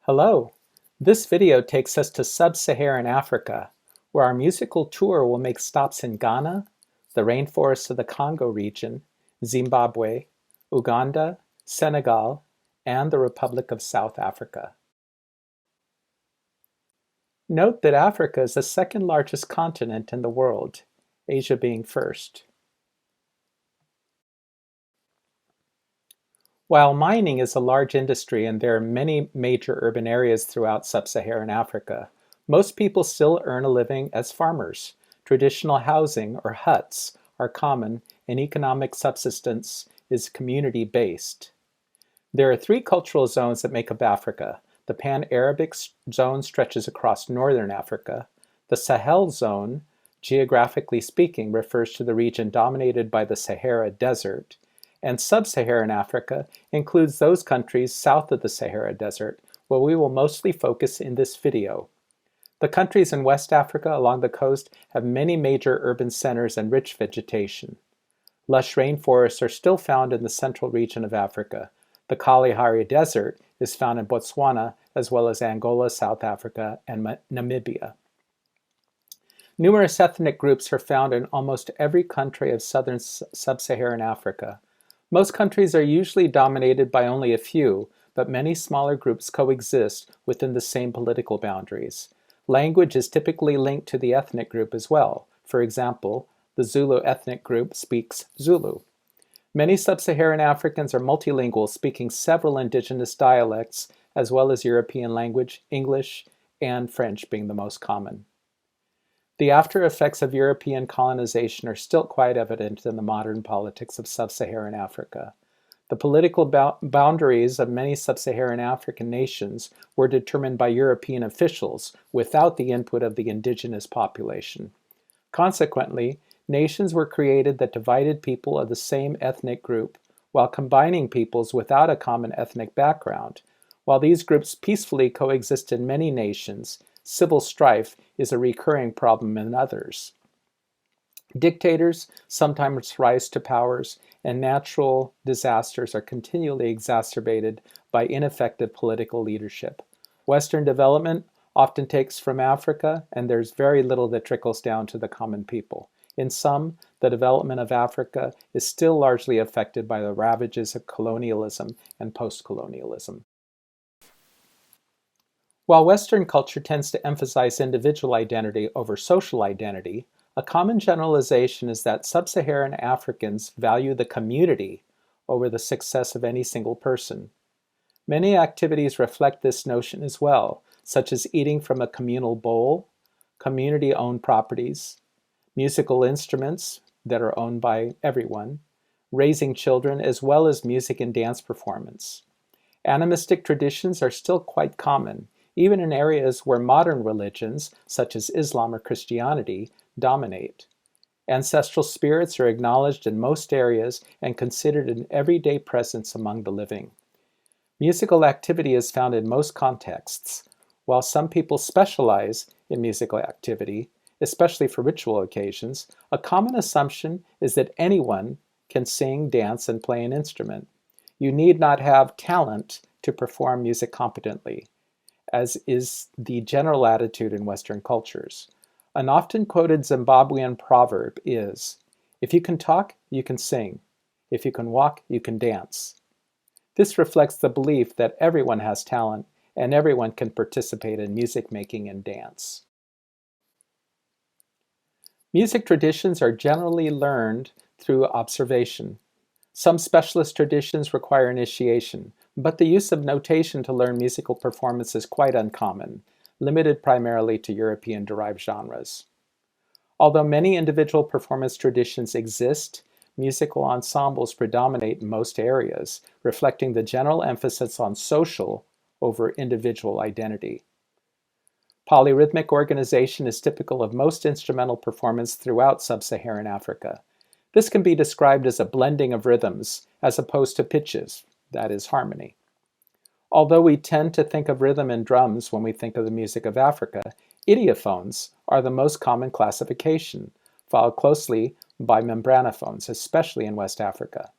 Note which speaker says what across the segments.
Speaker 1: Hello! This video takes us to sub-Saharan Africa, where our musical tour will make stops in Ghana, the rainforests of the Congo region, Zimbabwe, Uganda, Senegal, and the Republic of South Africa. Note that Africa is the second largest continent in the world, Asia being first. While mining is a large industry and there are many major urban areas throughout sub-Saharan Africa, most people still earn a living as farmers. Traditional housing, or huts, are common, and economic subsistence is community-based. There are three cultural zones that make up Africa. The Pan-Arabic zone stretches across northern Africa. The Sahel zone, geographically speaking, refers to the region dominated by the Sahara Desert. And sub-Saharan Africa includes those countries south of the Sahara Desert, where we will mostly focus in this video. The countries in West Africa along the coast have many major urban centers and rich vegetation. Lush rainforests are still found in the central region of Africa. The Kalahari Desert is found in Botswana, as well as Angola, South Africa, and Namibia. Numerous ethnic groups are found in almost every country of southern sub-Saharan Africa. Most countries are usually dominated by only a few, but many smaller groups coexist within the same political boundaries. Language is typically linked to the ethnic group as well. For example, the Zulu ethnic group speaks Zulu. Many sub-Saharan Africans are multilingual, speaking several indigenous dialects, as well as European language, English, and French being the most common. The after effects of European colonization are still quite evident in the modern politics of sub-Saharan Africa. The political boundaries of many sub-Saharan African nations were determined by European officials without the input of the indigenous population. Consequently, nations were created that divided people of the same ethnic group while combining peoples without a common ethnic background. While these groups peacefully coexist in many nations, civil strife is a recurring problem in others. Dictators sometimes rise to powers, and natural disasters are continually exacerbated by ineffective political leadership. Western development often takes from Africa, and there's very little that trickles down to the common people. In sum, the development of Africa is still largely affected by the ravages of colonialism and post-colonialism. While Western culture tends to emphasize individual identity over social identity, a common generalization is that sub-Saharan Africans value the community over the success of any single person. Many activities reflect this notion as well, such as eating from a communal bowl, community-owned properties, musical instruments that are owned by everyone, raising children, as well as music and dance performance. Animistic traditions are still quite common, even in areas where modern religions, such as Islam or Christianity, dominate. Ancestral spirits are acknowledged in most areas and considered an everyday presence among the living. Musical activity is found in most contexts. While some people specialize in musical activity, especially for ritual occasions, a common assumption is that anyone can sing, dance, and play an instrument. You need not have talent to perform music competently, as is the general attitude in Western cultures. An often quoted Zimbabwean proverb is, "If you can talk, you can sing. If you can walk, you can dance." This reflects the belief that everyone has talent and everyone can participate in music making and dance. Music traditions are generally learned through observation. Some specialist traditions require initiation, but the use of notation to learn musical performance is quite uncommon, limited primarily to European-derived genres. Although many individual performance traditions exist, musical ensembles predominate in most areas, reflecting the general emphasis on social over individual identity. Polyrhythmic organization is typical of most instrumental performance throughout sub-Saharan Africa. This can be described as a blending of rhythms, as opposed to pitches, that is, harmony. Although we tend to think of rhythm and drums when we think of the music of Africa, idiophones are the most common classification, followed closely by membranophones, especially in West Africa.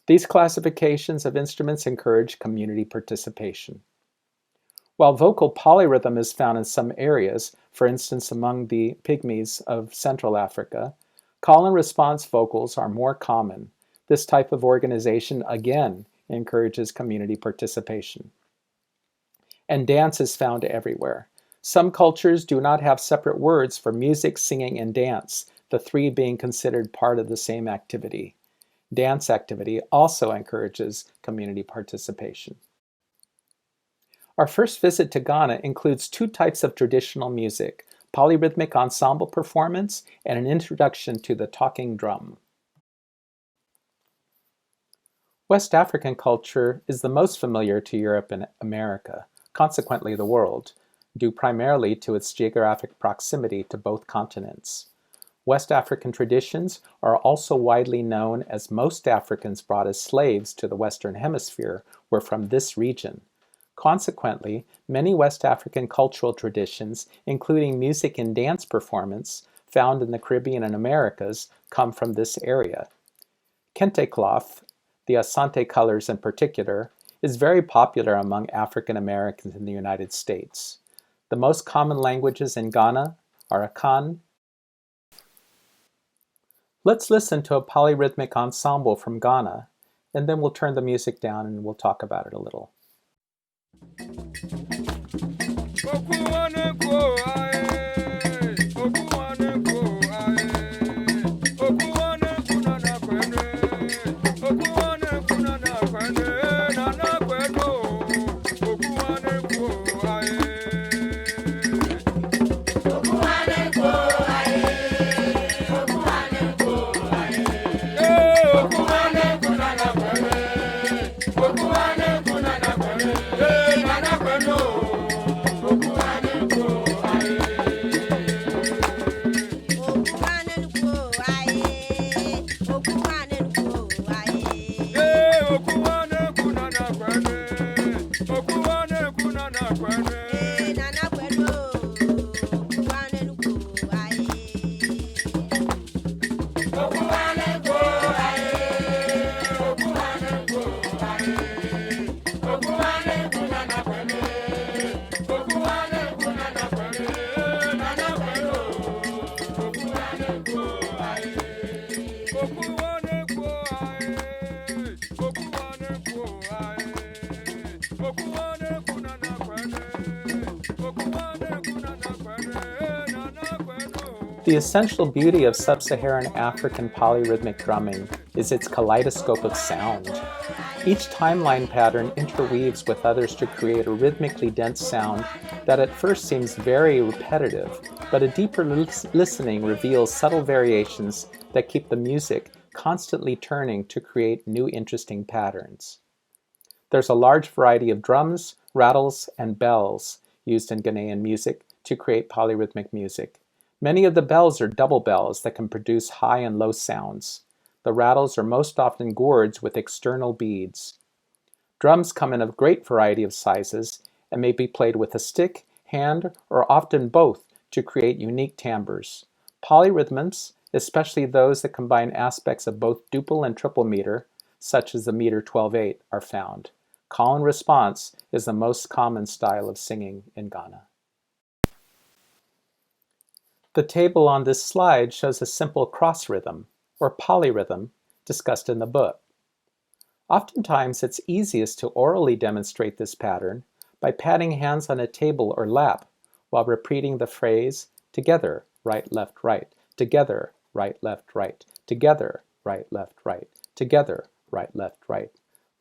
Speaker 1: These classifications of instruments encourage community participation. While vocal polyrhythm is found in some areas, for instance among the Pygmies of Central Africa, call and response vocals are more common. This type of organization again encourages community participation. And dance is found everywhere. Some cultures do not have separate words for music, singing, and dance, the three being considered part of the same activity. Dance activity also encourages community participation. Our first visit to Ghana includes two types of traditional music, polyrhythmic ensemble performance and an introduction to the talking drum. West African culture is the most familiar to Europe and America, consequently the world, due primarily to its geographic proximity to both continents. West African traditions are also widely known as most Africans brought as slaves to the Western Hemisphere were from this region. Consequently, many West African cultural traditions, including music and dance performance, found in the Caribbean and Americas, come from this area. Kente cloth, the Asante colors in particular, is very popular among African Americans in the United States. The most common languages in Ghana are Akan. Let's listen to a polyrhythmic ensemble from Ghana, and then we'll turn the music down and we'll talk about it a little. The essential beauty of sub-Saharan African polyrhythmic drumming is its kaleidoscope of sound. Each timeline pattern interweaves with others to create a rhythmically dense sound that at first seems very repetitive, but a deeper listening reveals subtle variations that keep the music constantly turning to create new interesting patterns. There's a large variety of drums, rattles, and bells used in Ghanaian music to create polyrhythmic music. Many of the bells are double bells that can produce high and low sounds. The rattles are most often gourds with external beads. Drums come in a great variety of sizes and may be played with a stick, hand, or often both to create unique timbres. Polyrhythms, especially those that combine aspects of both duple and triple meter, such as the meter 12/8, are found. Call and response is the most common style of singing in Ghana. The table on this slide shows a simple cross rhythm, or polyrhythm, discussed in the book. Oftentimes, it's easiest to orally demonstrate this pattern by patting hands on a table or lap while repeating the phrase, together, right, left, right, together, right, left, right, together, right, left, right, together, right, left, right.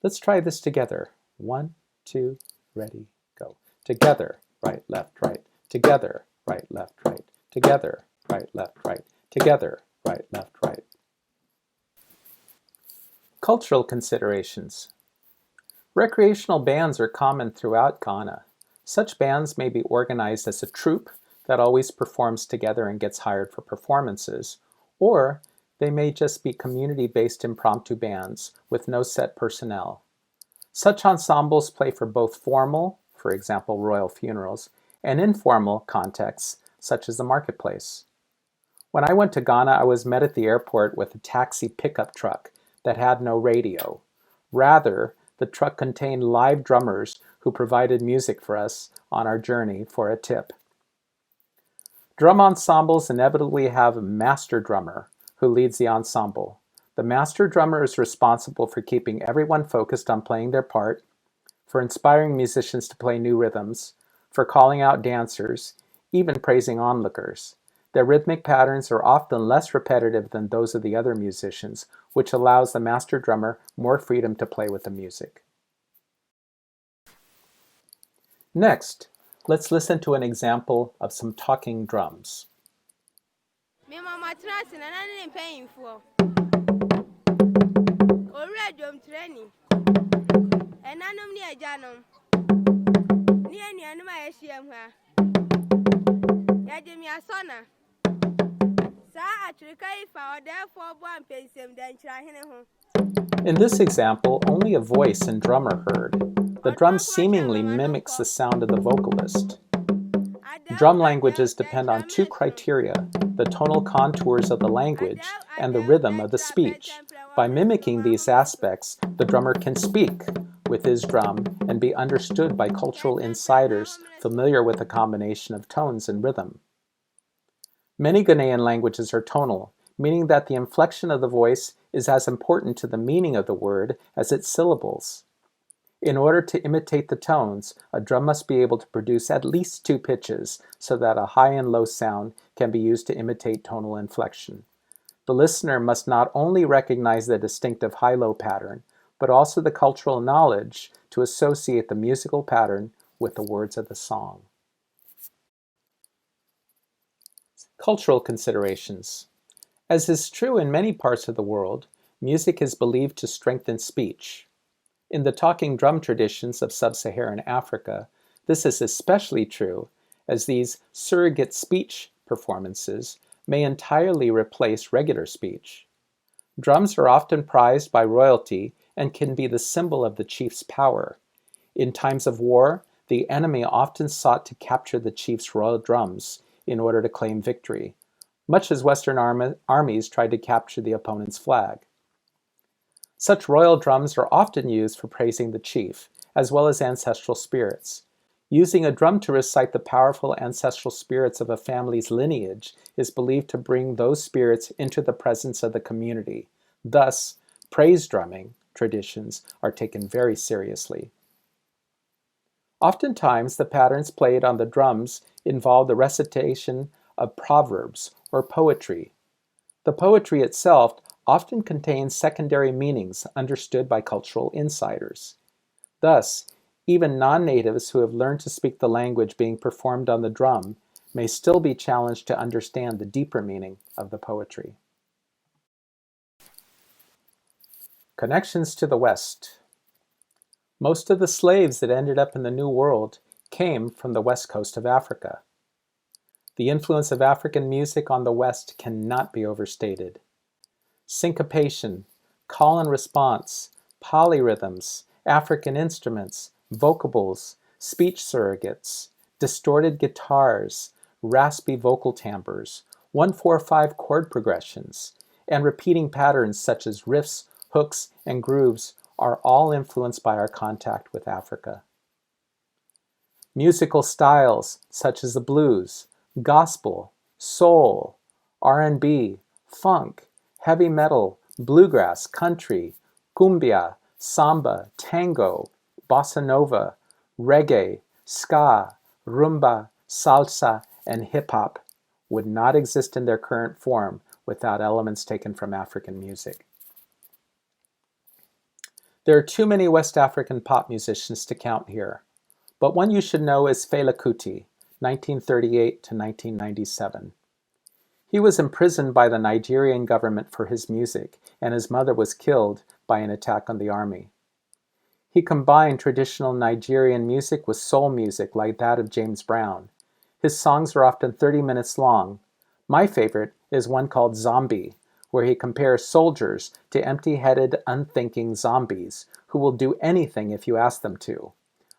Speaker 1: Let's try this together. 1, 2, ready, go. Together, right, left, right, together, right, left, right. Together, right, left, right. Together, right, left, right. Cultural considerations. Recreational bands are common throughout Ghana. Such bands may be organized as a troupe that always performs together and gets hired for performances, or they may just be community-based impromptu bands with no set personnel. Such ensembles play for both formal, for example royal funerals, and informal contexts, such as the marketplace. When I went to Ghana, I was met at the airport with a taxi pickup truck that had no radio. Rather, the truck contained live drummers who provided music for us on our journey for a tip. Drum ensembles inevitably have a master drummer who leads the ensemble. The master drummer is responsible for keeping everyone focused on playing their part, for inspiring musicians to play new rhythms, for calling out dancers, even praising onlookers. Their rhythmic patterns are often less repetitive than those of the other musicians, which allows the master drummer more freedom to play with the music. Next, let's listen to an example of some talking drums. In this example, only a voice and drum are heard. The drum seemingly mimics the sound of the vocalist. Drum languages depend on two criteria: the tonal contours of the language and the rhythm of the speech. By mimicking these aspects, the drummer can speak with his drum and be understood by cultural insiders familiar with the combination of tones and rhythm. Many Ghanaian languages are tonal, meaning that the inflection of the voice is as important to the meaning of the word as its syllables. In order to imitate the tones, a drum must be able to produce at least two pitches so that a high and low sound can be used to imitate tonal inflection. The listener must not only recognize the distinctive high-low pattern, but also the cultural knowledge to associate the musical pattern with the words of the song. Cultural considerations. As is true in many parts of the world, music is believed to strengthen speech. In the talking drum traditions of sub-Saharan Africa, this is especially true, as these surrogate speech performances may entirely replace regular speech. Drums are often prized by royalty and can be the symbol of the chief's power. In times of war, the enemy often sought to capture the chief's royal drums in order to claim victory, much as Western armies tried to capture the opponent's flag. Such royal drums are often used for praising the chief, as well as ancestral spirits. Using a drum to recite the powerful ancestral spirits of a family's lineage is believed to bring those spirits into the presence of the community. Thus, praise drumming traditions are taken very seriously. Oftentimes, the patterns played on the drums involve the recitation of proverbs or poetry. The poetry itself often contains secondary meanings understood by cultural insiders. Thus, even non-natives who have learned to speak the language being performed on the drum may still be challenged to understand the deeper meaning of the poetry. Connections to the West. Most of the slaves that ended up in the New World came from the west coast of Africa. The influence of African music on the West cannot be overstated. Syncopation, call and response, polyrhythms, African instruments, vocables, speech surrogates, distorted guitars, raspy vocal timbres, 1-4-5 chord progressions, and repeating patterns such as riffs, hooks, and grooves are all influenced by our contact with Africa. Musical styles such as the blues, gospel, soul, R&B, funk, heavy metal, bluegrass, country, cumbia, samba, tango, bossa nova, reggae, ska, rumba, salsa, and hip-hop would not exist in their current form without elements taken from African music. There are too many West African pop musicians to count here, but one you should know is Fela Kuti, 1938 to 1997. He was imprisoned by the Nigerian government for his music, and his mother was killed by an attack on the army. He combined traditional Nigerian music with soul music like that of James Brown. His songs are often 30 minutes long. My favorite is one called Zombie, where he compares soldiers to empty-headed, unthinking zombies who will do anything if you ask them to.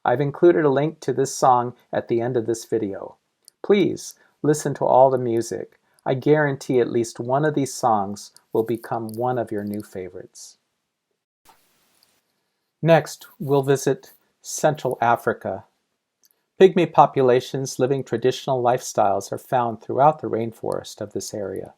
Speaker 1: I've included a link to this song at the end of this video. Please listen to all the music. I guarantee at least one of these songs will become one of your new favorites. Next, we'll visit Central Africa. Pygmy populations living traditional lifestyles are found throughout the rainforest of this area.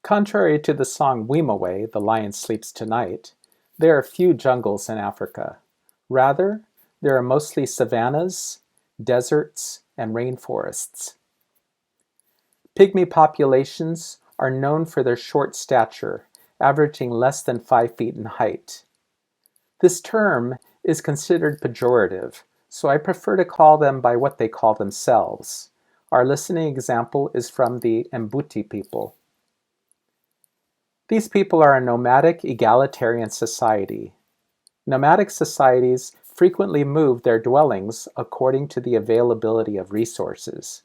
Speaker 1: Contrary to the song Wimawe, The Lion Sleeps Tonight, there are few jungles in Africa. Rather, there are mostly savannas, deserts, and rainforests. Pygmy populations are known for their short stature, averaging less than 5 feet in height. This term is considered pejorative, so I prefer to call them by what they call themselves. Our listening example is from the Mbuti people. These people are a nomadic, egalitarian society. Nomadic societies frequently move their dwellings according to the availability of resources.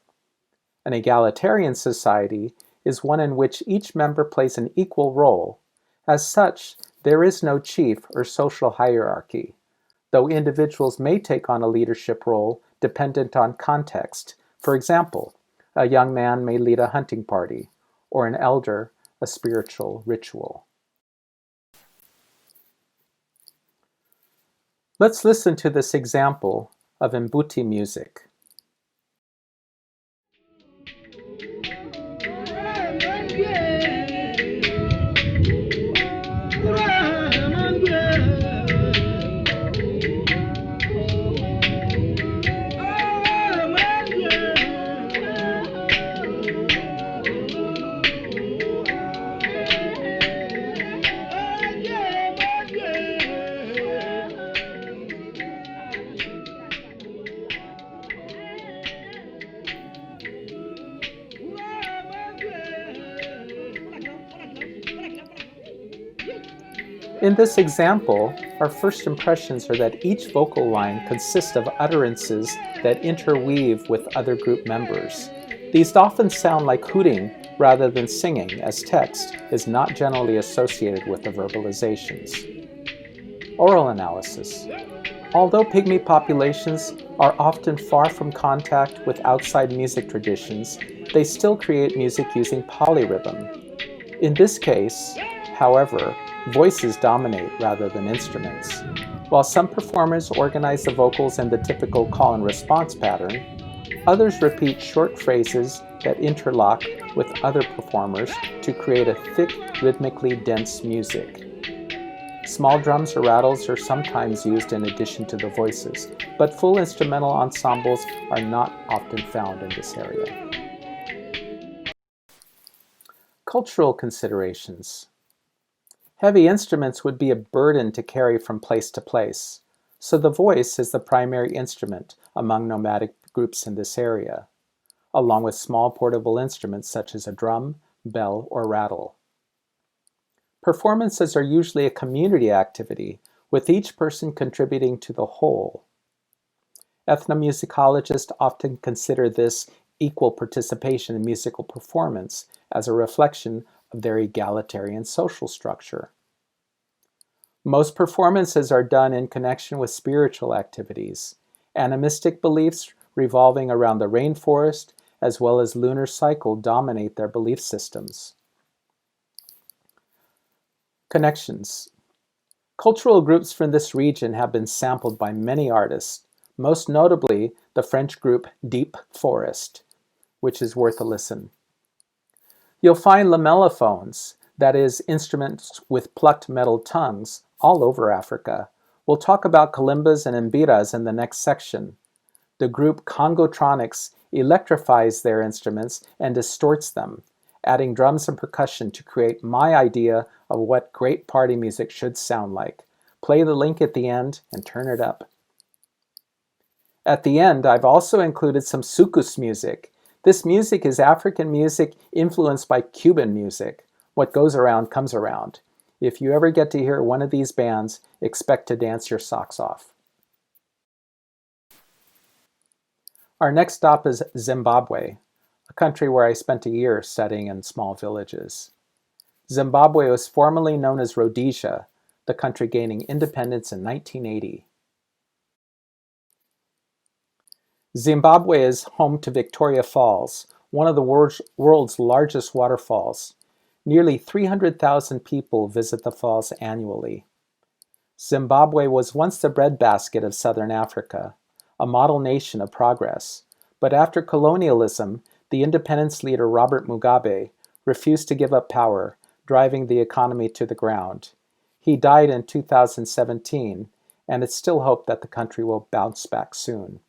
Speaker 1: An egalitarian society is one in which each member plays an equal role. As such, there is no chief or social hierarchy, though individuals may take on a leadership role dependent on context. For example, a young man may lead a hunting party, or an elder a spiritual ritual. Let's listen to this example of Mbuti music. In this example, our first impressions are that each vocal line consists of utterances that interweave with other group members. These often sound like hooting rather than singing, as text is not generally associated with the verbalizations. Oral analysis. Although pygmy populations are often far from contact with outside music traditions, they still create music using polyrhythm. In this case, however, voices dominate rather than instruments. While some performers organize the vocals in the typical call and response pattern, others repeat short phrases that interlock with other performers to create a thick, rhythmically dense music. Small drums or rattles are sometimes used in addition to the voices, but full instrumental ensembles are not often found in this area. Cultural considerations. Heavy instruments would be a burden to carry from place to place, so the voice is the primary instrument among nomadic groups in this area, along with small portable instruments such as a drum, bell, or rattle. Performances are usually a community activity, with each person contributing to the whole. Ethnomusicologists often consider this equal participation in musical performance as a reflection of their egalitarian social structure. Most performances are done in connection with spiritual activities, animistic beliefs revolving around the rainforest, as well as lunar cycle dominate their belief systems. Connections. Cultural groups from this region have been sampled by many artists, most notably the French group Deep Forest, which is worth a listen. You'll find lamellophones, that is, instruments with plucked metal tongues, all over Africa. We'll talk about kalimbas and mbiras in the next section. The group Congotronics electrifies their instruments and distorts them, adding drums and percussion to create my idea of what great party music should sound like. Play the link at the end and turn it up. At the end, I've also included some soukous music. This music is African music influenced by Cuban music. What goes around comes around. If you ever get to hear one of these bands, expect to dance your socks off. Our next stop is Zimbabwe, a country where I spent a year studying in small villages. Zimbabwe was formerly known as Rhodesia, the country gaining independence in 1980. Zimbabwe is home to Victoria Falls, one of the world's largest waterfalls. Nearly 300,000 people visit the falls annually. Zimbabwe was once the breadbasket of southern Africa, a model nation of progress, but after colonialism, the independence leader Robert Mugabe refused to give up power, driving the economy to the ground. He died in 2017, and it's still hoped that the country will bounce back soon.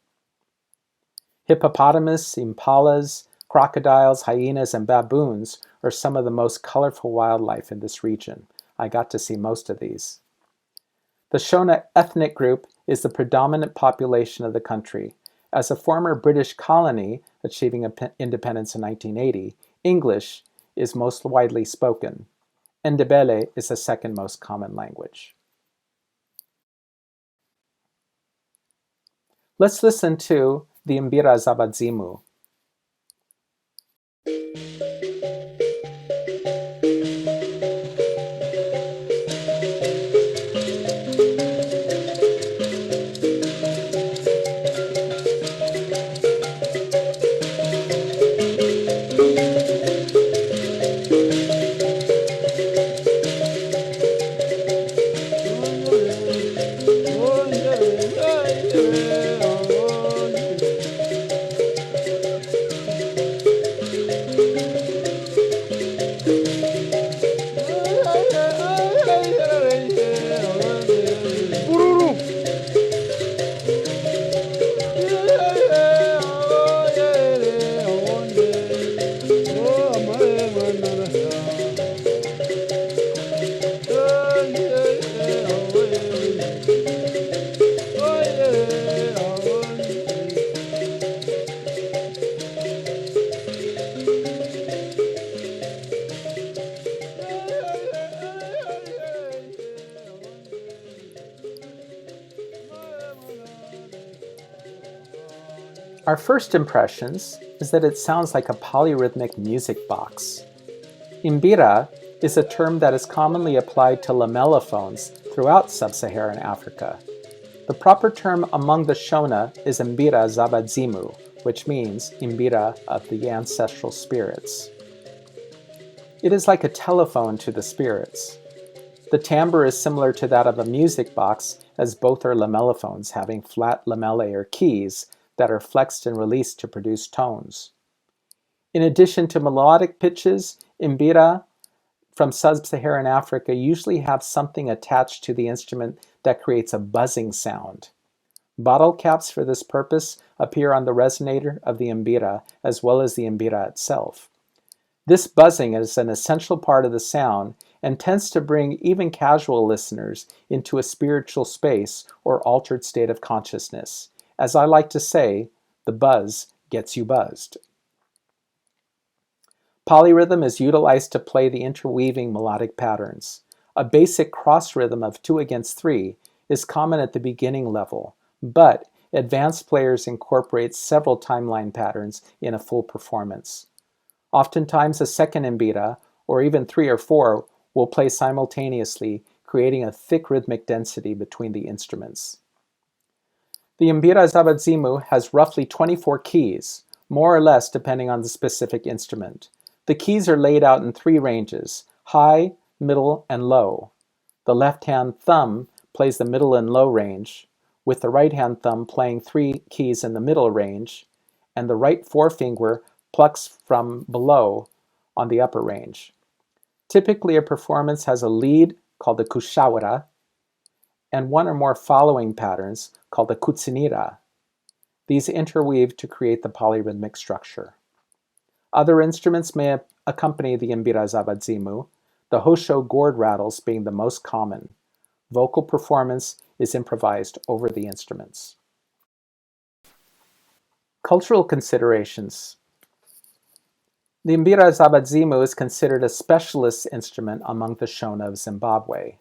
Speaker 1: Hippopotamus, impalas, crocodiles, hyenas, and baboons are some of the most colorful wildlife in this region. I got to see most of these. The Shona ethnic group is the predominant population of the country. As a former British colony achieving independence in 1980, English is most widely spoken. Ndebele is the second most common language. Let's listen to the Imbira Zabadzimu. Our first impressions is that it sounds like a polyrhythmic music box. Imbira is a term that is commonly applied to lamellophones throughout sub-Saharan Africa. The proper term among the Shona is Imbira Zabadzimu, which means Imbira of the ancestral spirits. It is like a telephone to the spirits. The timbre is similar to that of a music box, as both are lamellophones having flat lamellae or keys that are flexed and released to produce tones. In addition to melodic pitches, Imbira from sub-Saharan Africa usually have something attached to the instrument that creates a buzzing sound. Bottle caps for this purpose appear on the resonator of the Imbira as well as the Imbira itself. This buzzing is an essential part of the sound and tends to bring even casual listeners into a spiritual space or altered state of consciousness. As I like to say, the buzz gets you buzzed. Polyrhythm is utilized to play the interweaving melodic patterns. A basic cross rhythm of 2 against 3 is common at the beginning level, but advanced players incorporate several timeline patterns in a full performance. Oftentimes a second Imbira, or even 3 or 4, will play simultaneously, creating a thick rhythmic density between the instruments. The Imbira Zabadzimu has roughly 24 keys, more or less depending on the specific instrument. The keys are laid out in 3 ranges: high, middle, and low. The left-hand thumb plays the middle and low range, with the right-hand thumb playing 3 keys in the middle range, and the right forefinger plucks from below on the upper range. Typically, a performance has a lead, called the kushawara, and 1 or more following patterns, called the kutsinira. These interweave to create the polyrhythmic structure. Other instruments may accompany the Imbira Zabadzimu, the hosho gourd rattles being the most common. Vocal performance is improvised over the instruments. Cultural considerations. The Imbira Zabadzimu is considered a specialist instrument among the Shona of Zimbabwe.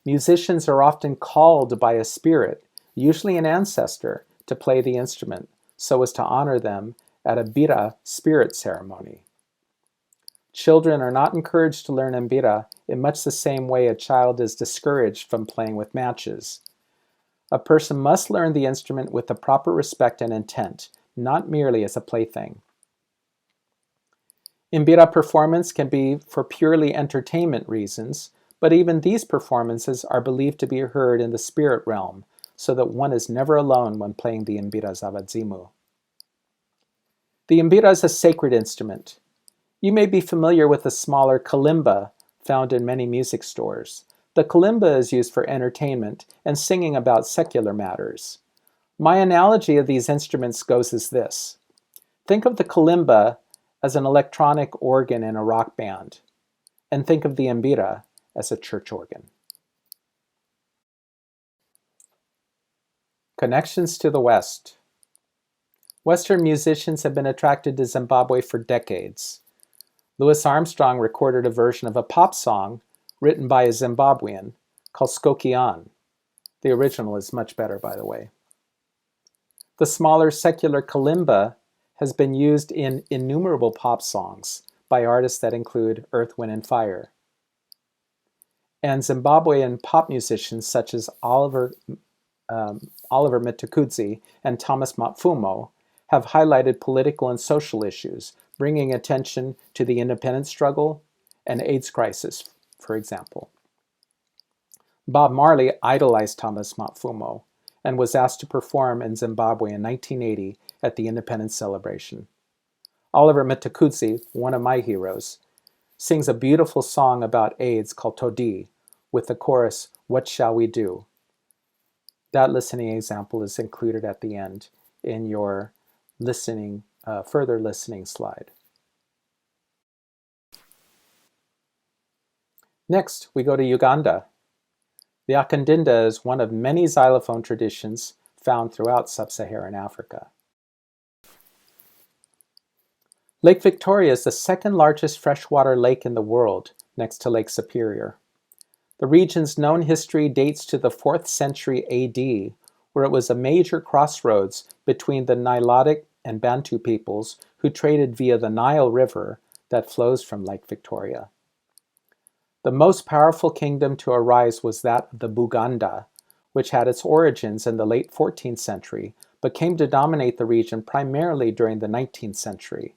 Speaker 1: Musicians are often called by a spirit, usually an ancestor, to play the instrument, so as to honor them at a Bira spirit ceremony. Children are not encouraged to learn Imbira in much the same way a child is discouraged from playing with matches. A person must learn the instrument with the proper respect and intent, not merely as a plaything. Imbira performance can be for purely entertainment reasons, but even these performances are believed to be heard in the spirit realm, so that one is never alone when playing the mbira za vadzimu. The mbira is a sacred instrument. You may be familiar with the smaller kalimba found in many music stores. The kalimba is used for entertainment and singing about secular matters. My analogy of these instruments goes as this. Think of the kalimba as an electronic organ in a rock band, and think of the mbira as a church organ. Connections to the West. Western musicians have been attracted to Zimbabwe for decades. Louis Armstrong recorded a version of a pop song written by a Zimbabwean called Skokian. The original is much better, by the way. The smaller secular kalimba has been used in innumerable pop songs by artists that include Earth, Wind & Fire. And Zimbabwean pop musicians such as Oliver Mtukudzi and Thomas Mapfumo have highlighted political and social issues, bringing attention to the independence struggle and AIDS crisis, for example. Bob Marley idolized Thomas Mapfumo and was asked to perform in Zimbabwe in 1980 at the independence celebration. Oliver Mtukudzi, one of my heroes, sings a beautiful song about AIDS called Todi, with the chorus, "What Shall We Do?" That listening example is included at the end in your further listening slide. Next, we go to Uganda. The akandinda is one of many xylophone traditions found throughout sub-Saharan Africa. Lake Victoria is the second largest freshwater lake in the world, next to Lake Superior. The region's known history dates to the 4th century AD, where it was a major crossroads between the Nilotic and Bantu peoples who traded via the Nile River that flows from Lake Victoria. The most powerful kingdom to arise was that of the Buganda, which had its origins in the late 14th century, but came to dominate the region primarily during the 19th century.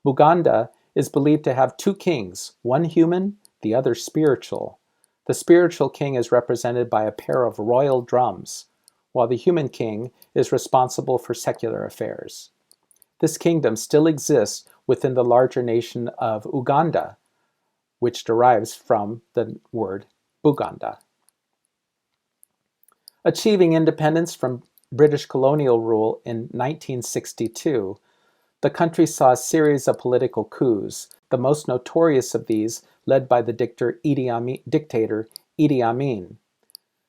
Speaker 1: Buganda is believed to have two kings, one human, the other spiritual. The spiritual king is represented by a pair of royal drums, while the human king is responsible for secular affairs. This kingdom still exists within the larger nation of Uganda, which derives from the word Buganda. Achieving independence from British colonial rule in 1962, the country saw a series of political coups, the most notorious of these led by the dictator Idi Amin.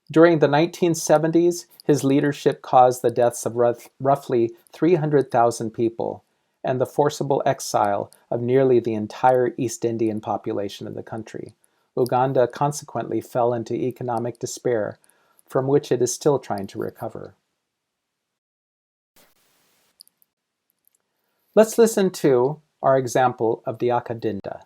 Speaker 1: During the 1970s, his leadership caused the deaths of roughly 300,000 people and the forcible exile of nearly the entire East Indian population of the country. Uganda consequently fell into economic despair, from which it is still trying to recover. Let's listen to our example of the akandinda.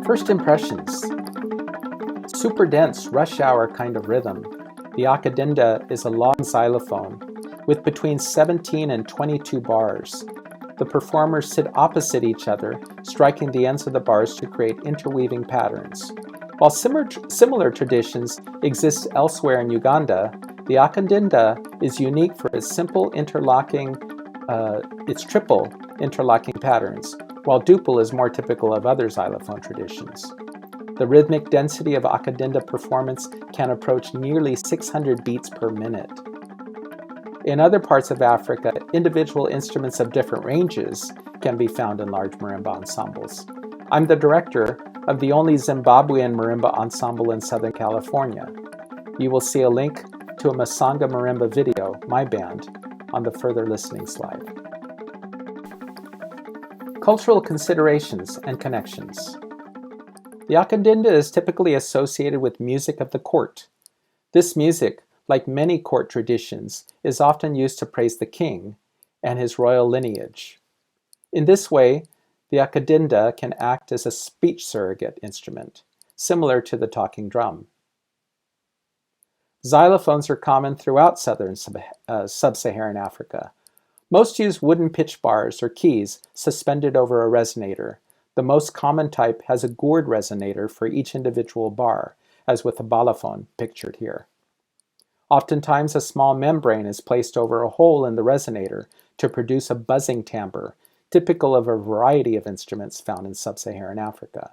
Speaker 1: First impressions. Super dense, rush hour kind of rhythm. The akandinda is a long xylophone with between 17 and 22 bars. The performers sit opposite each other, striking the ends of the bars to create interweaving patterns. While similar traditions exist elsewhere in Uganda, the akandinda is unique for its triple interlocking patterns, while duple is more typical of other xylophone traditions. The rhythmic density of akandinda performance can approach nearly 600 beats per minute. In other parts of Africa, individual instruments of different ranges can be found in large marimba ensembles. I'm the director of the only Zimbabwean marimba ensemble in Southern California. You will see a link to a Masanga Marimba video, my band, on the further listening slide. Cultural considerations and connections. The akadinda is typically associated with music of the court. This music, like many court traditions, is often used to praise the king and his royal lineage. In this way, the akadinda can act as a speech surrogate instrument, similar to the talking drum. Xylophones are common throughout southern sub-Saharan Africa. Most use wooden pitch bars or keys suspended over a resonator. The most common type has a gourd resonator for each individual bar, as with the balafon pictured here. Oftentimes, a small membrane is placed over a hole in the resonator to produce a buzzing timbre, typical of a variety of instruments found in sub-Saharan Africa.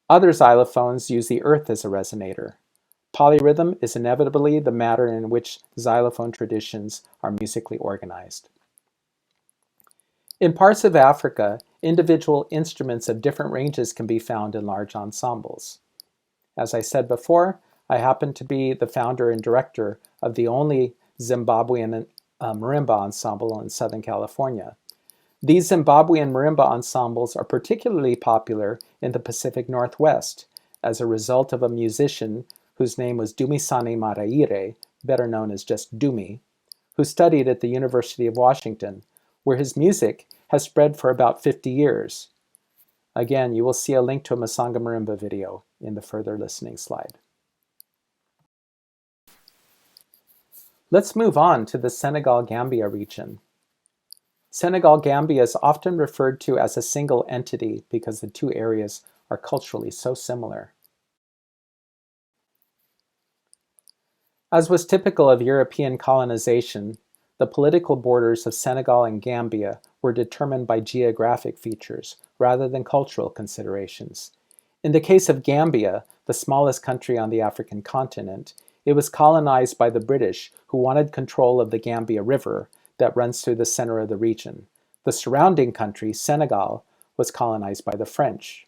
Speaker 1: Other xylophones use the earth as a resonator. Polyrhythm is inevitably the manner in which xylophone traditions are musically organized. In parts of Africa, individual instruments of different ranges can be found in large ensembles. As I said before, I happen to be the founder and director of the only Zimbabwean marimba ensemble in Southern California. These Zimbabwean marimba ensembles are particularly popular in the Pacific Northwest as a result of a musician whose name was Dumisani Maraire, better known as just Dumi, who studied at the University of Washington, where his music has spread for about 50 years. Again, you will see a link to a Masanga Marimba video in the further listening slide. Let's move on to the Senegambia region. Senegambia is often referred to as a single entity because the two areas are culturally so similar. As was typical of European colonization, the political borders of Senegal and Gambia were determined by geographic features rather than cultural considerations. In the case of Gambia, the smallest country on the African continent, it was colonized by the British, who wanted control of the Gambia River that runs through the center of the region. The surrounding country, Senegal, was colonized by the French.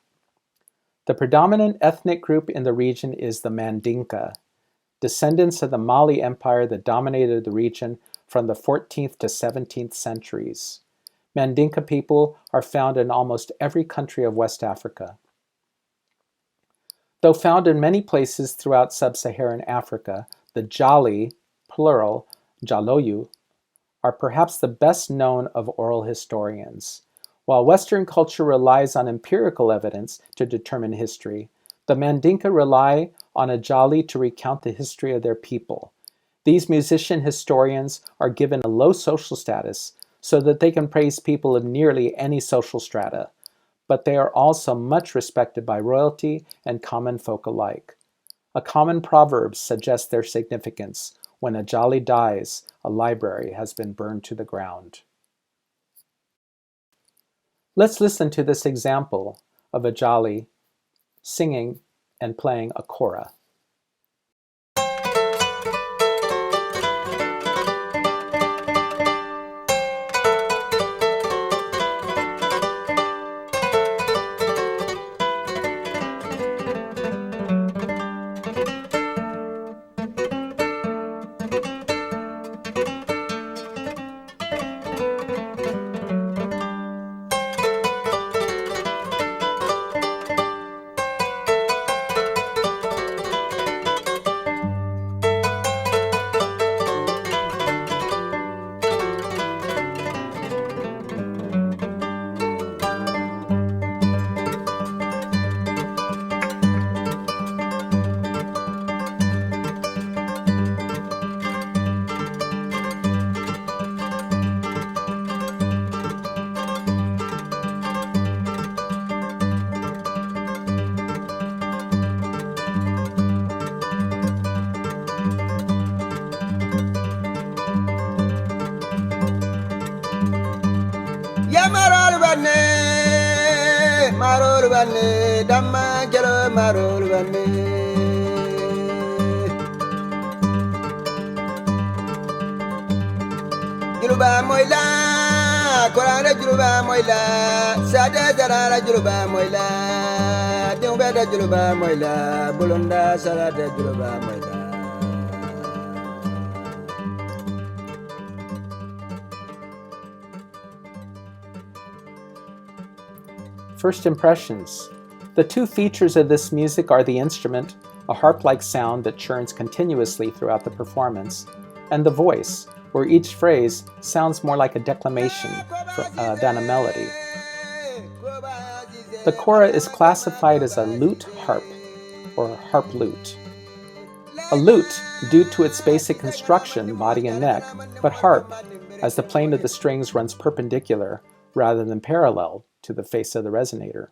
Speaker 1: The predominant ethnic group in the region is the Mandinka, descendants of the Mali Empire that dominated the region from the 14th to 17th centuries. Mandinka people are found in almost every country of West Africa. Though found in many places throughout sub-Saharan Africa, the Jali, plural, Jaloyu, are perhaps the best known of oral historians. While Western culture relies on empirical evidence to determine history, the Mandinka rely on a Jali to recount the history of their people. These musician historians are given a low social status so that they can praise people of nearly any social strata, but they are also much respected by royalty and common folk alike. A common proverb suggests their significance: when a Jali dies, a library has been burned to the ground. Let's listen to this example of a Jali singing and playing a kora.
Speaker 2: Marol bane, damma jalo marol bane. Giluba moila, korana juluba moila sada darara juluba moila dimbeda juluba moila bulunda salada juluba moila.
Speaker 1: First impressions. The two features of this music are the instrument, a harp-like sound that churns continuously throughout the performance, and the voice, where each phrase sounds more like a declamation than a melody. The kora is classified as a lute harp, or harp lute. A lute, due to its basic construction, body and neck, but harp, as the plane of the strings runs perpendicular rather than parallel to the face of the resonator.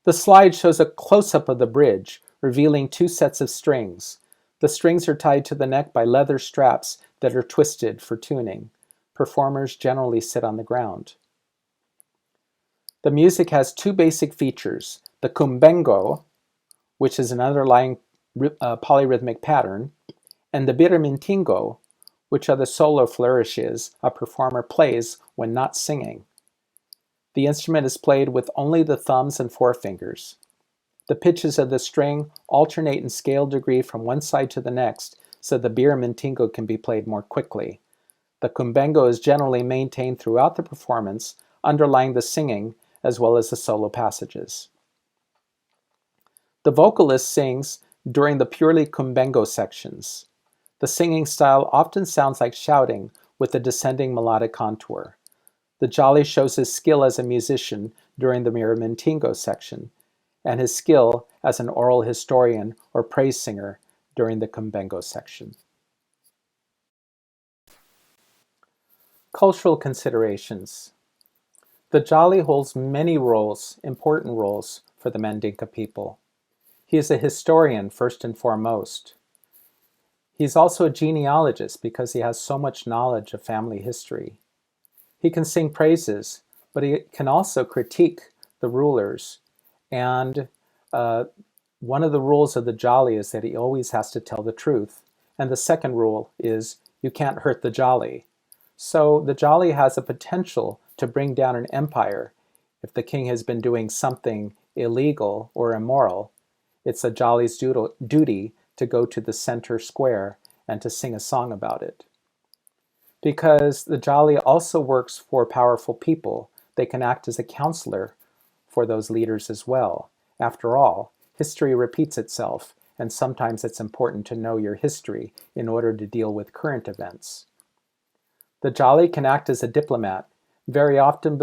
Speaker 1: The slide shows a close-up of the bridge, revealing two sets of strings. The strings are tied to the neck by leather straps that are twisted for tuning. Performers generally sit on the ground. The music has two basic features, the kumbengo, which is an underlying polyrhythmic pattern, and the biramintingo, which are the solo flourishes a performer plays when not singing. The instrument is played with only the thumbs and forefingers. The pitches of the string alternate in scale degree from one side to the next, so the biramintingo can be played more quickly. The kumbengo is generally maintained throughout the performance, underlying the singing as well as the solo passages. The vocalist sings during the purely kumbengo sections. The singing style often sounds like shouting with a descending melodic contour. The Jolly shows his skill as a musician during the biramintingo section, and his skill as an oral historian or praise singer during the kumbengo section. Cultural considerations. The Jolly holds many roles, important roles, for the Mandinka people. He is a historian first and foremost. He's also a genealogist because he has so much knowledge of family history. He can sing praises, but he can also critique the rulers. And one of the rules of the Jolly is that he always has to tell the truth. And the second rule is you can't hurt the Jolly. So the Jolly has a potential to bring down an empire. If the king has been doing something illegal or immoral, it's a Jolly's duty to go to the center square and to sing a song about it. Because the Jolly also works for powerful people, they can act as a counselor for those leaders as well. After all, history repeats itself, and sometimes it's important to know your history in order to deal with current events. The Jolly can act as a diplomat. Very often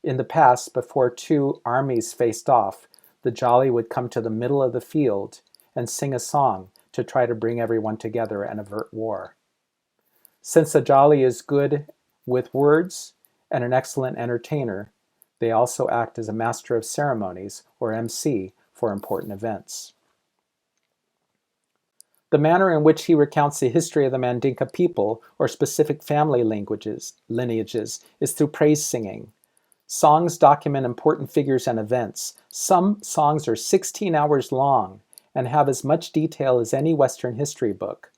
Speaker 1: in the past, before two armies faced off, the Jolly would come to the middle of the field and sing a song to try to bring everyone together and avert war. Since the Jolly is good with words and an excellent entertainer, they also act as a master of ceremonies, or MC, for important events. The manner in which he recounts the history of the Mandinka people or specific family lineages is through praise singing. Songs document important figures and events. Some songs are 16 hours long and have as much detail as any Western history book.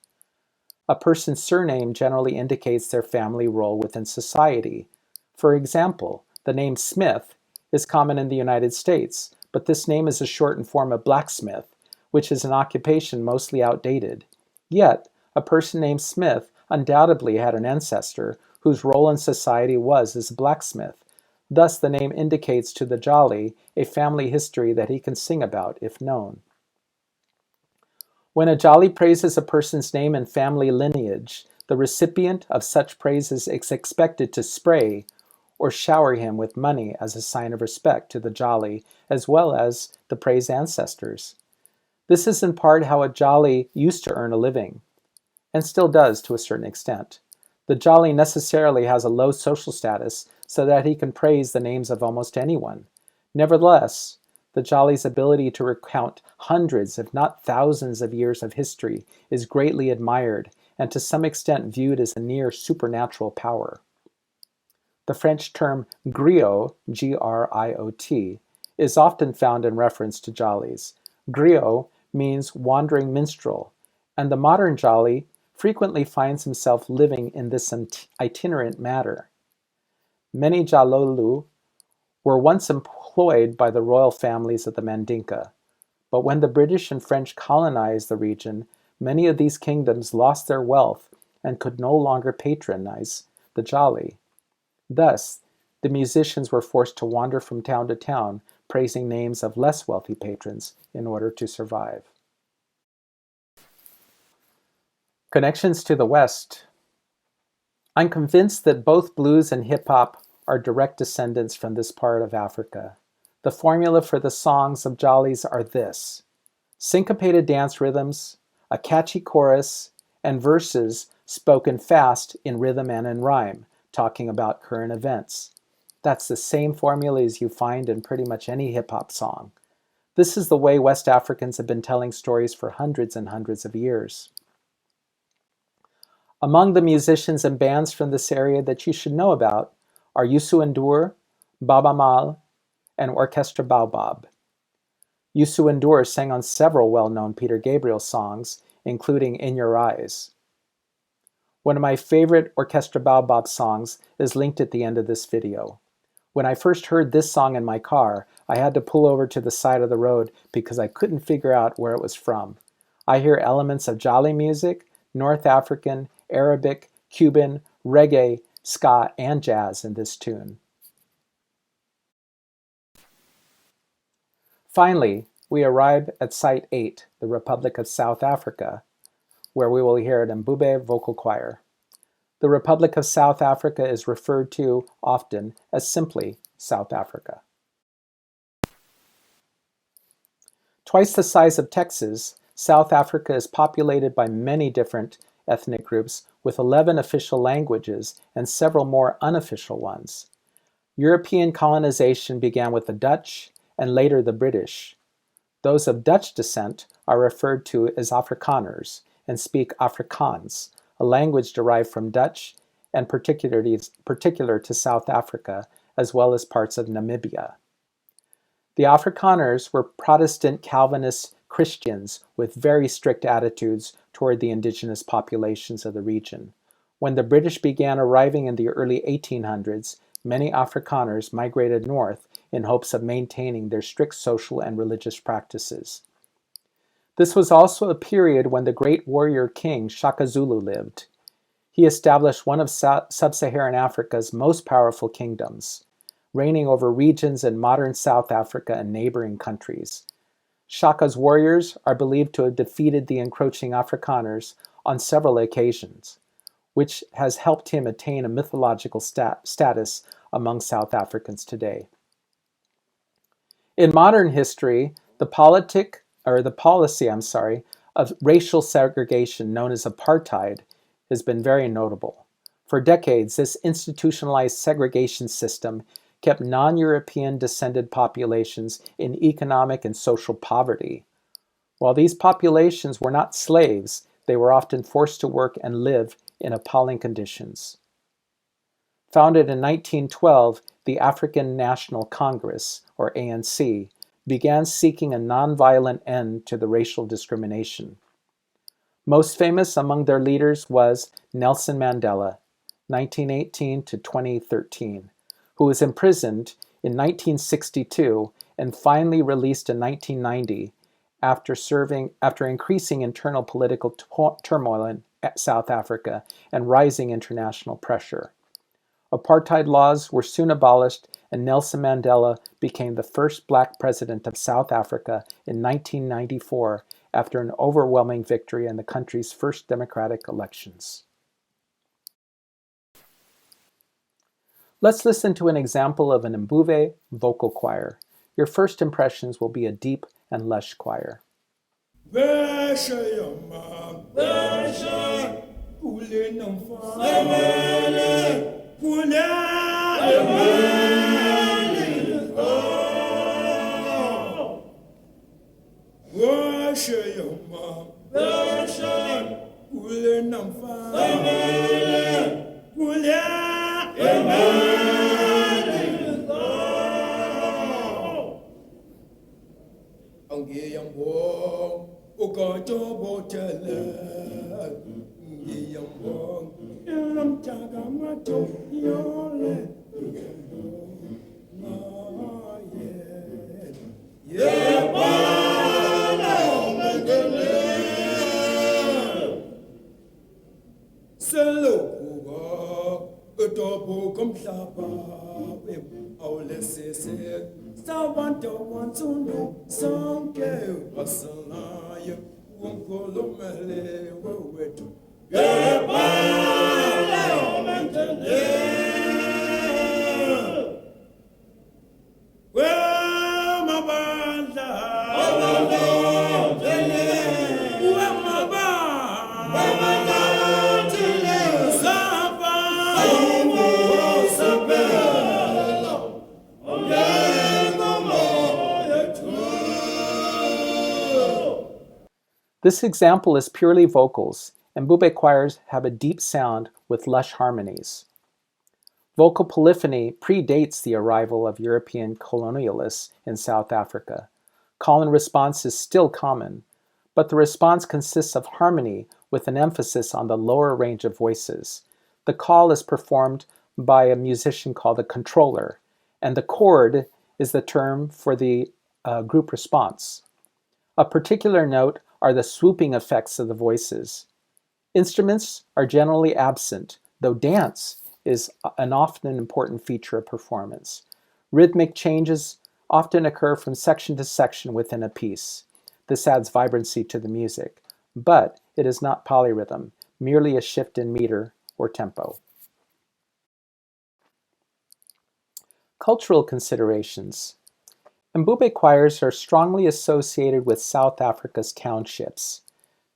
Speaker 1: A person's surname generally indicates their family role within society. For example, the name Smith is common in the United States, but this name is a shortened form of blacksmith, which is an occupation mostly outdated. Yet, a person named Smith undoubtedly had an ancestor whose role in society was as a blacksmith. Thus, the name indicates to the Jolly a family history that he can sing about if known. When a Jolly praises a person's name and family lineage, the recipient of such praises is expected to spray or shower him with money as a sign of respect to the Jolly as well as the praised ancestors. This is in part how a Jolly used to earn a living, and still does to a certain extent. The Jolly necessarily has a low social status so that he can praise the names of almost anyone. Nevertheless, the Jolly's ability to recount hundreds, if not thousands, of years of history is greatly admired and to some extent viewed as a near supernatural power. The French term griot, G-R-I-O-T, is often found in reference to Jollies. Griot means wandering minstrel, and the modern Jolly frequently finds himself living in this itinerant manner. Many Jalolu were once employed by the royal families of the Mandinka, but when the British and French colonized the region, many of these kingdoms lost their wealth and could no longer patronize the Jali. Thus, the musicians were forced to wander from town to town, praising names of less wealthy patrons in order to survive. Connections to the West. I'm convinced that both blues and hip-hop are direct descendants from this part of Africa. The formula for the songs of Jalis are this: syncopated dance rhythms, a catchy chorus, and verses spoken fast in rhythm and in rhyme, talking about current events. That's the same formula as you find in pretty much any hip-hop song. This is the way West Africans have been telling stories for hundreds and hundreds of years. Among the musicians and bands from this area that you should know about are Youssou N'Dour, Baba Mal, and Orchestra Baobab. Youssou N'Dour sang on several well-known Peter Gabriel songs, including In Your Eyes. One of my favorite Orchestra Baobab songs is linked at the end of this video. When I first heard this song in my car, I had to pull over to the side of the road because I couldn't figure out where it was from. I hear elements of Jali music, North African, Arabic, Cuban, reggae, ska, and jazz in this tune. Finally, we arrive at Site 8, the Republic of South Africa, where we will hear an Mbube vocal choir. The Republic of South Africa is referred to often as simply South Africa. Twice the size of Texas, South Africa is populated by many different ethnic groups with 11 official languages and several more unofficial ones. European colonization began with the Dutch and later the British. Those of Dutch descent are referred to as Afrikaners and speak Afrikaans, a language derived from Dutch and particular to South Africa, as well as parts of Namibia. The Afrikaners were Protestant Calvinist Christians with very strict attitudes toward the indigenous populations of the region. When the British began arriving in the early 1800s, many Afrikaners migrated north in hopes of maintaining their strict social and religious practices. This was also a period when the great warrior king Shaka Zulu lived. He established one of sub-Saharan Africa's most powerful kingdoms, reigning over regions in modern South Africa and neighboring countries. Shaka's warriors are believed to have defeated the encroaching Afrikaners on several occasions, which has helped him attain a mythological status among South Africans today. In modern history, the policy of racial segregation known as apartheid has been very notable. For decades, this institutionalized segregation system kept non-European descended populations in economic and social poverty. While these populations were not slaves, they were often forced to work and live in appalling conditions. Founded in 1912, the African National Congress, or ANC, began seeking a nonviolent end to the racial discrimination. Most famous among their leaders was Nelson Mandela, 1918 to 2013, who was imprisoned in 1962 and finally released in 1990 after increasing internal political turmoil in South Africa and rising international pressure. Apartheid laws were soon abolished, and Nelson Mandela became the first black president of South Africa in 1994 after an overwhelming victory in the country's first democratic elections. Let's listen to an example of an Mbube vocal choir. Your first impressions will be a deep and lush choir. This example is purely vocals, and Mbube choirs have a deep sound with lush harmonies. Vocal polyphony predates the arrival of European colonialists in South Africa. Call and response is still common, but the response consists of harmony with an emphasis on the lower range of voices. The call is performed by a musician called a controller, and the chord is the term for the group response. A particular note are the swooping effects of the voices. Instruments are generally absent, though dance is an often important feature of performance. Rhythmic changes often occur from section to section within a piece. This adds vibrancy to the music, but it is not polyrhythm, merely a shift in meter or tempo. Cultural considerations. Mbube choirs are strongly associated with South Africa's townships.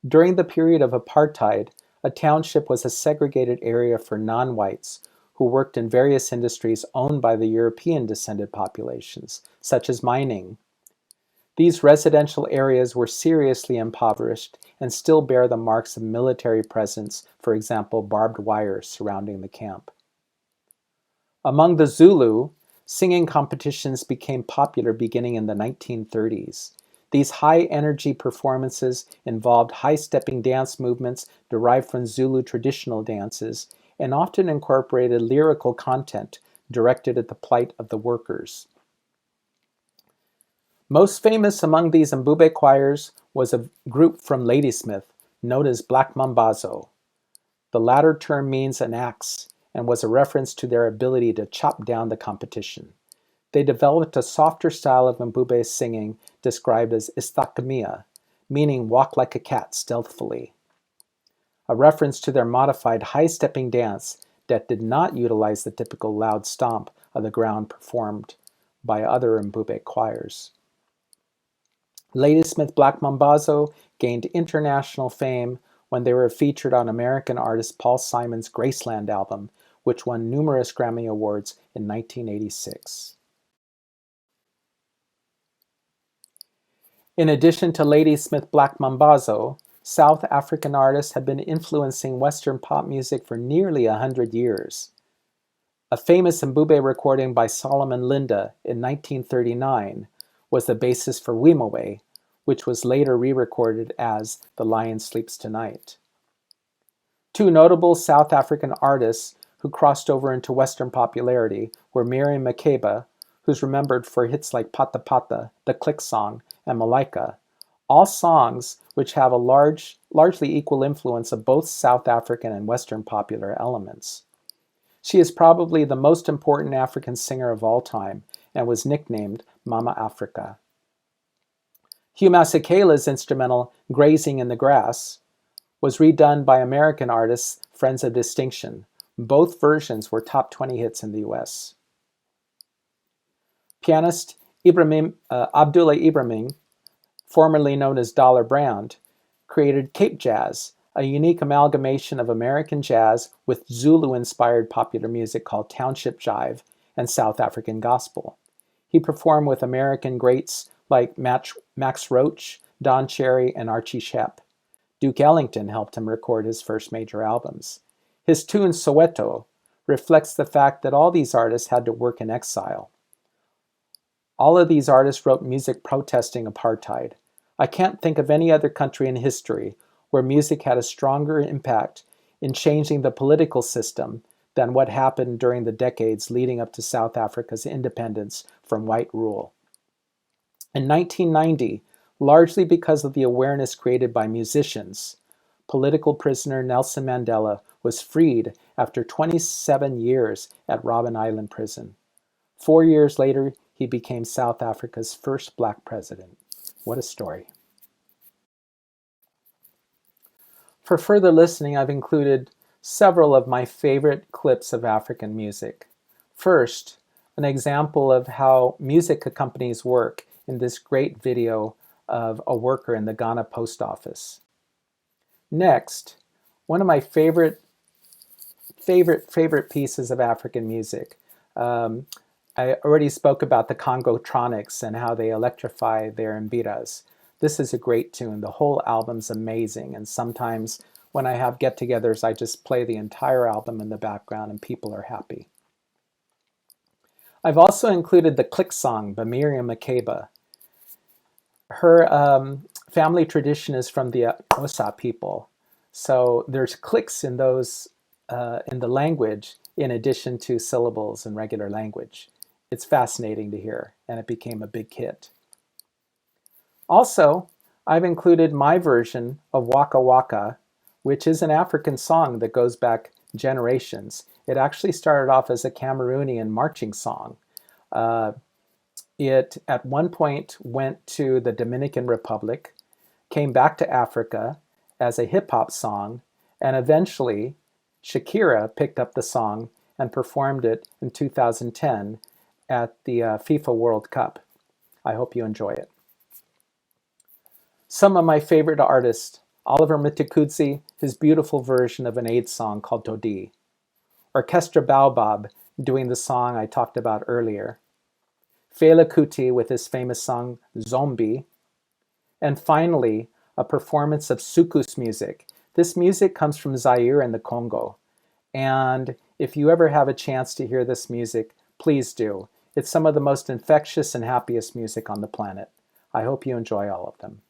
Speaker 1: During the period of apartheid, a township was a segregated area for non-whites who worked in various industries owned by the European-descended populations, such as mining. These residential areas were seriously impoverished and still bear the marks of military presence, for example, barbed wire surrounding the camp. Among the Zulu, singing competitions became popular beginning in the 1930s. These high-energy performances involved high-stepping dance movements derived from Zulu traditional dances and often incorporated lyrical content directed at the plight of the workers. Most famous among these Mbube choirs was a group from Ladysmith known as Black Mambazo. The latter term means an axe and was a reference to their ability to chop down the competition. They developed a softer style of Mbube singing described as isthakmia, meaning walk like a cat stealthily, a reference to their modified high-stepping dance that did not utilize the typical loud stomp of the ground performed by other Mbube choirs. Ladysmith Black Mambazo gained international fame when they were featured on American artist Paul Simon's Graceland album, which won numerous Grammy Awards in 1986. In addition to Ladysmith Black Mambazo, South African artists have been influencing Western pop music for nearly 100 years. A famous Mbube recording by Solomon Linda in 1939 was the basis for Wimowe, which was later re-recorded as The Lion Sleeps Tonight. Two notable South African artists who crossed over into Western popularity were Miriam Makeba, who's remembered for hits like Pata Pata, The Click Song, and Malaika, all songs which have a largely equal influence of both South African and Western popular elements. She is probably the most important African singer of all time and was nicknamed Mama Africa. Hugh Masekela's instrumental Grazing in the Grass was redone by American artists Friends of Distinction. Both versions were top 20 hits in the US. Pianist Abdullah Ibrahim, formerly known as Dollar Brand, created Cape Jazz, a unique amalgamation of American jazz with Zulu-inspired popular music called Township Jive and South African gospel. He performed with American greats like Max Roach, Don Cherry, and Archie Shepp. Duke Ellington helped him record his first major albums. His tune Soweto reflects the fact that all these artists had to work in exile. All of these artists wrote music protesting apartheid. I can't think of any other country in history where music had a stronger impact in changing the political system than what happened during the decades leading up to South Africa's independence from white rule. In 1990, largely because of the awareness created by musicians, political prisoner Nelson Mandela was freed after 27 years at Robben Island Prison. 4 years later, he became South Africa's first black president. What a story. For further listening, I've included several of my favorite clips of African music. First, an example of how music companies work in this great video of a worker in the Ghana post office. Next, one of my favorite pieces of African music. I already spoke about the Congo Tronics and how they electrify their mbiras. This is a great tune. The whole album's amazing, and sometimes when I have get-togethers, I just play the entire album in the background and people are happy. I've also included the Click Song by Miriam Makeba. Her family tradition is from the Xhosa people, so there's clicks in those in the language in addition to syllables in regular language. It's fascinating to hear, and it became a big hit. Also, I've included my version of Waka Waka, which is an African song that goes back generations. It actually started off as a Cameroonian marching song. It at one point went to the Dominican Republic, came back to Africa as a hip-hop song, and eventually Shakira picked up the song and performed it in 2010 at the FIFA World Cup. I hope you enjoy it. Some of my favorite artists: Oliver Mtukudzi, his beautiful version of an AIDS song called Dodi. Orchestra Baobab doing the song I talked about earlier. Fela Kuti with his famous song Zombie. And finally, a performance of soukous music. This music comes from Zaire and the Congo. And if you ever have a chance to hear this music, please do. It's some of the most infectious and happiest music on the planet. I hope you enjoy all of them.